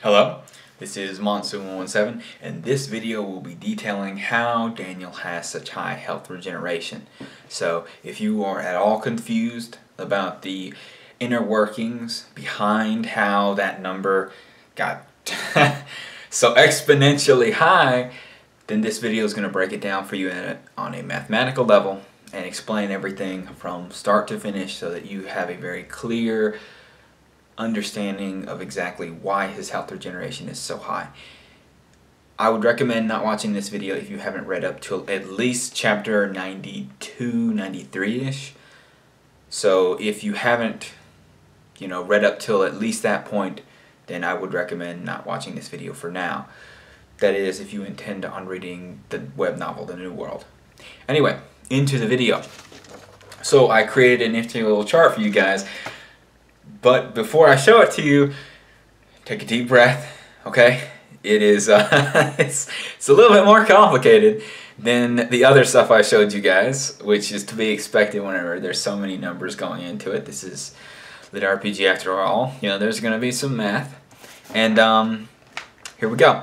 Hello, this is Monsoon117, and this video will be detailing how Daniel has such high health regeneration. So if you are at all confused about the inner workings behind how that number got so exponentially high, then this video is going to break it down for you on a mathematical level and explain everything from start to finish so that you have a very clear understanding of exactly why his health regeneration is so high. I would recommend not watching this video if you haven't read up to at least chapter 92, 93-ish. So if you haven't, read up till at least that point, then I would recommend not watching this video for now. That is, if you intend on reading the web novel, The New World. Anyway, into the video. So I created a nifty little chart for you guys. But before I show it to you, take a deep breath, okay? It is, it's a little bit more complicated than the other stuff I showed you guys, which is to be expected whenever there's so many numbers going into it. This is lit RPG after all. There's going to be some math. And here we go.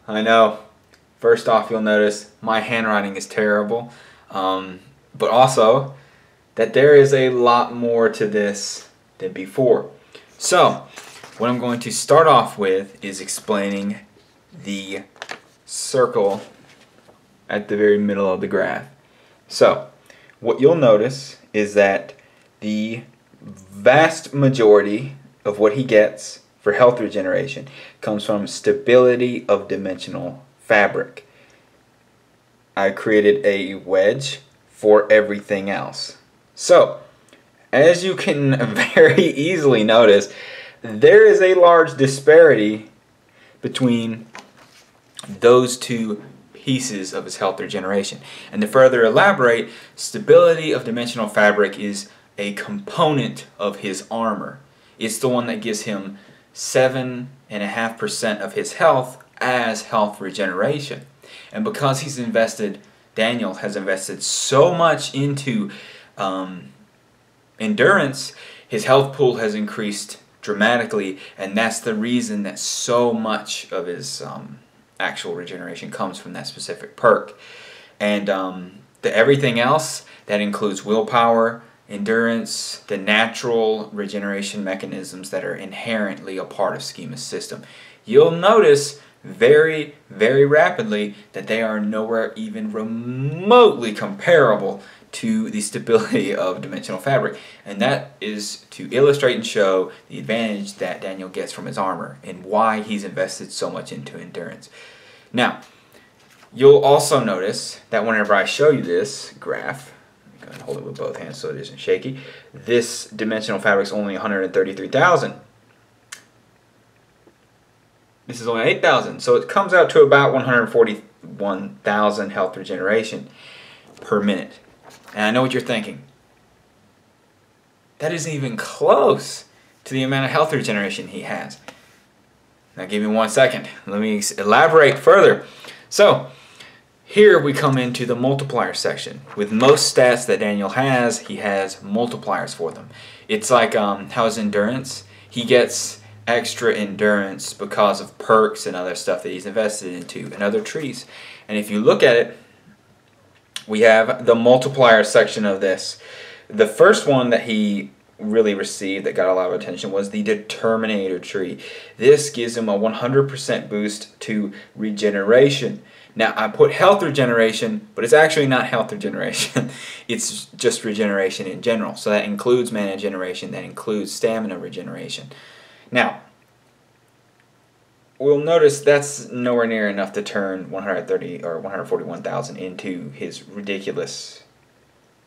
I know, first off you'll notice my handwriting is terrible, but also that there is a lot more to this than before. So, what I'm going to start off with is explaining the circle at the very middle of the graph. So, what you'll notice is that the vast majority of what he gets for health regeneration comes from stability of dimensional fabric. I created a wedge for everything else. So, as you can very easily notice, there is a large disparity between those two pieces of his health regeneration. And to further elaborate, stability of dimensional fabric is a component of his armor. It's the one that gives him 7.5% of his health as health regeneration. And because Daniel has invested so much into endurance, his health pool has increased dramatically, and that's the reason that so much of his actual regeneration comes from that specific perk. And everything else, that includes willpower, endurance, the natural regeneration mechanisms that are inherently a part of Schema's system. You'll notice very, very rapidly that they are nowhere even remotely comparable to the stability of dimensional fabric, and that is to illustrate and show the advantage that Daniel gets from his armor and why he's invested so much into endurance. Now, you'll also notice that whenever I show you this graph, I'm going to hold it with both hands so it isn't shaky, this dimensional fabric is only 133,000. This is only 8,000, so it comes out to about 141,000 health regeneration per minute. And I know what you're thinking. That isn't even close to the amount of health regeneration he has. Now give me 1 second. Let me elaborate further. So, here we come into the multiplier section. With most stats that Daniel has, he has multipliers for them. It's like how his endurance, he gets extra endurance because of perks and other stuff that he's invested into and other trees. And if you look at it, we have the multiplier section of this. The first one that he really received that got a lot of attention was the determinator tree. This gives him a 100% boost to regeneration. Now I put health regeneration, but it's actually not health regeneration. It's just regeneration in general. So that includes mana generation, that includes stamina regeneration. Now, we'll notice that's nowhere near enough to turn 130 or 141,000 into his ridiculous,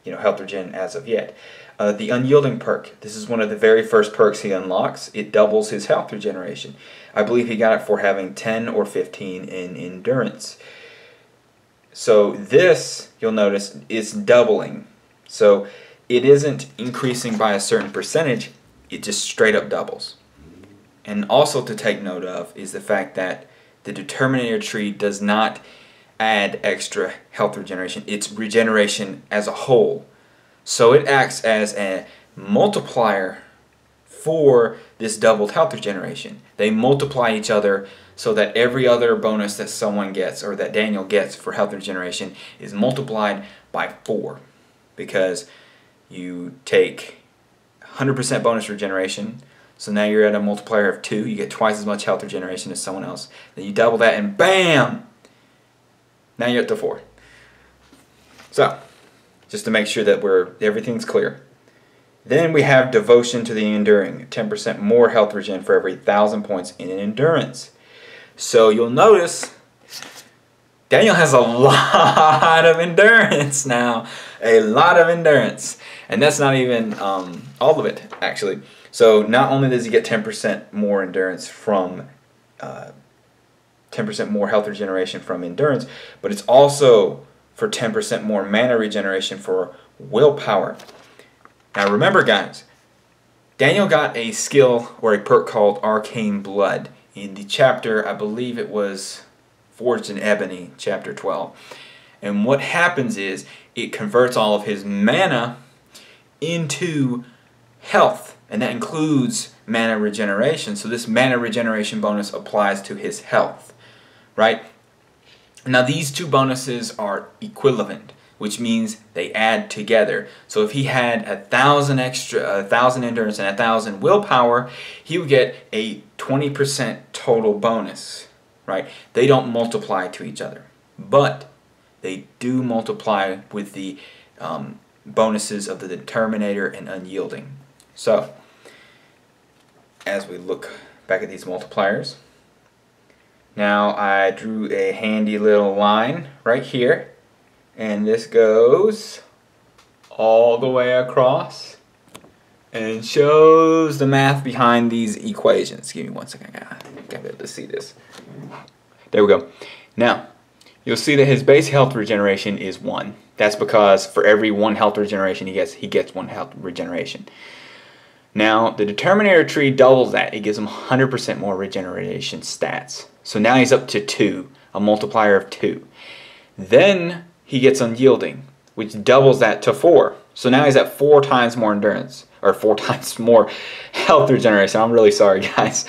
health regen as of yet. The unyielding perk. This is one of the very first perks he unlocks. It doubles his health regeneration. I believe he got it for having 10 or 15 in endurance. So this, you'll notice, is doubling. So it isn't increasing by a certain percentage. It just straight up doubles. And also to take note of is the fact that the determinator tree does not add extra health regeneration. It's regeneration as a whole. So it acts as a multiplier for this doubled health regeneration. They multiply each other so that every other bonus that someone gets, or that Daniel gets for health regeneration, is multiplied by 4. Because you take 100% bonus regeneration, so now you're at a multiplier of 2. You get twice as much health regeneration as someone else. Then you double that and BAM! Now you're up to 4. So, just to make sure that everything's clear. Then we have devotion to the enduring. 10% more health regen for every 1,000 points in endurance. So you'll notice Daniel has a lot of endurance now. A lot of endurance. And that's not even all of it, actually. So not only does he get 10% more endurance from 10% more health regeneration from endurance, but it's also for 10% more mana regeneration for willpower. Now remember, guys, Daniel got a skill or a perk called Arcane Blood in the chapter, I believe it was Forged in Ebony, chapter 12. And what happens is it converts all of his mana into health, and that includes mana regeneration. So this mana regeneration bonus applies to his health, right? Now these two bonuses are equivalent, which means they add together. So if he had 1,000 endurance and 1,000 willpower, he would get a 20% total bonus, right? They don't multiply to each other, but they do multiply with the bonuses of the Determinator and Unyielding. So, as we look back at these multipliers, now I drew a handy little line right here, and this goes all the way across and shows the math behind these equations. Give me 1 second, I gotta be able to see this. There we go. Now, you'll see that his base health regeneration is 1. That's because for every 1 health regeneration he gets 1 health regeneration. Now, the Determinator tree doubles that. It gives him 100% more regeneration stats. So now he's up to 2, a multiplier of 2. Then he gets Unyielding, which doubles that to 4. So now he's at 4 times more endurance, or 4 times more health regeneration. I'm really sorry, guys.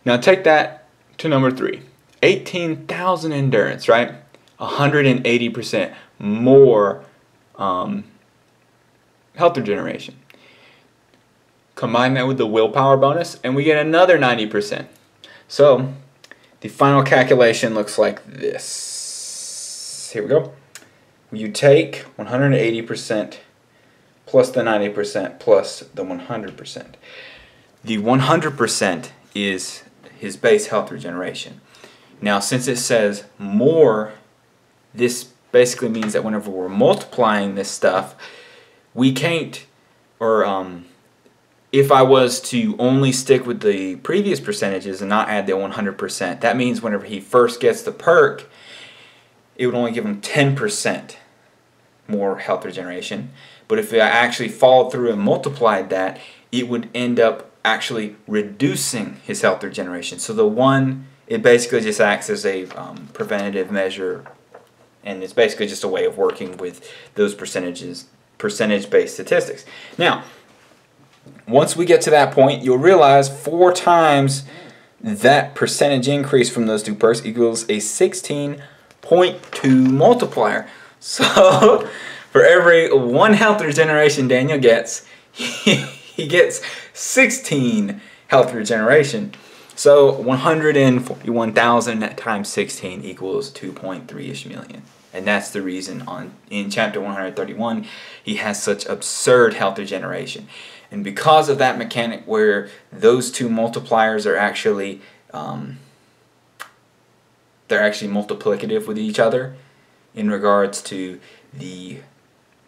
Now take that to number 3. 18,000 endurance, right? 180% more health regeneration. Combine that with the willpower bonus, and we get another 90%. So the final calculation looks like this. Here we go. You take 180% plus the 90% plus the 100%. The 100% is his base health regeneration. Now, since it says more, this basically means that whenever we're multiplying this stuff, we can't, or if I was to only stick with the previous percentages and not add the 100%, that means whenever he first gets the perk, it would only give him 10% more health regeneration. But if I actually followed through and multiplied that, it would end up actually reducing his health regeneration. So the 1, it basically just acts as a preventative measure, and it's basically just a way of working with those percentage-based statistics. Now, once we get to that point, you'll realize 4 times that percentage increase from those 2 perks equals a 16.2 multiplier. So for every 1 health regeneration Daniel gets, he gets 16 health regeneration. So 141,000 times 16 equals 2.3-ish million. And that's the reason in chapter 131 he has such absurd health regeneration. And because of that mechanic where those 2 multipliers are actually they're actually multiplicative with each other in regards to the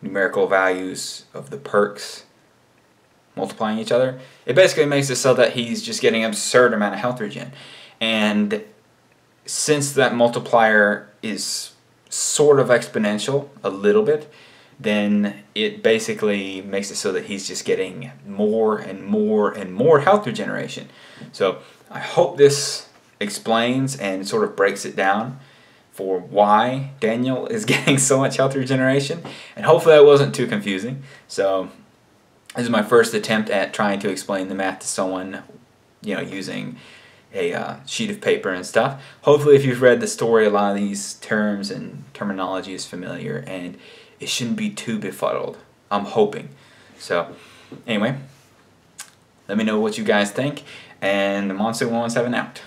numerical values of the perks multiplying each other, it basically makes it so that he's just getting an absurd amount of health regen. And since that multiplier is sort of exponential a little bit, then it basically makes it so that he's just getting more and more and more health regeneration. So I hope this explains and sort of breaks it down for why Daniel is getting so much health regeneration, and hopefully that wasn't too confusing. So This is my first attempt at trying to explain the math to someone, using a sheet of paper and stuff. Hopefully, if you've read the story, a lot of these terms and terminology is familiar, and it shouldn't be too befuddled. I'm hoping. So, anyway, let me know what you guys think, and the Monsoon 117 out.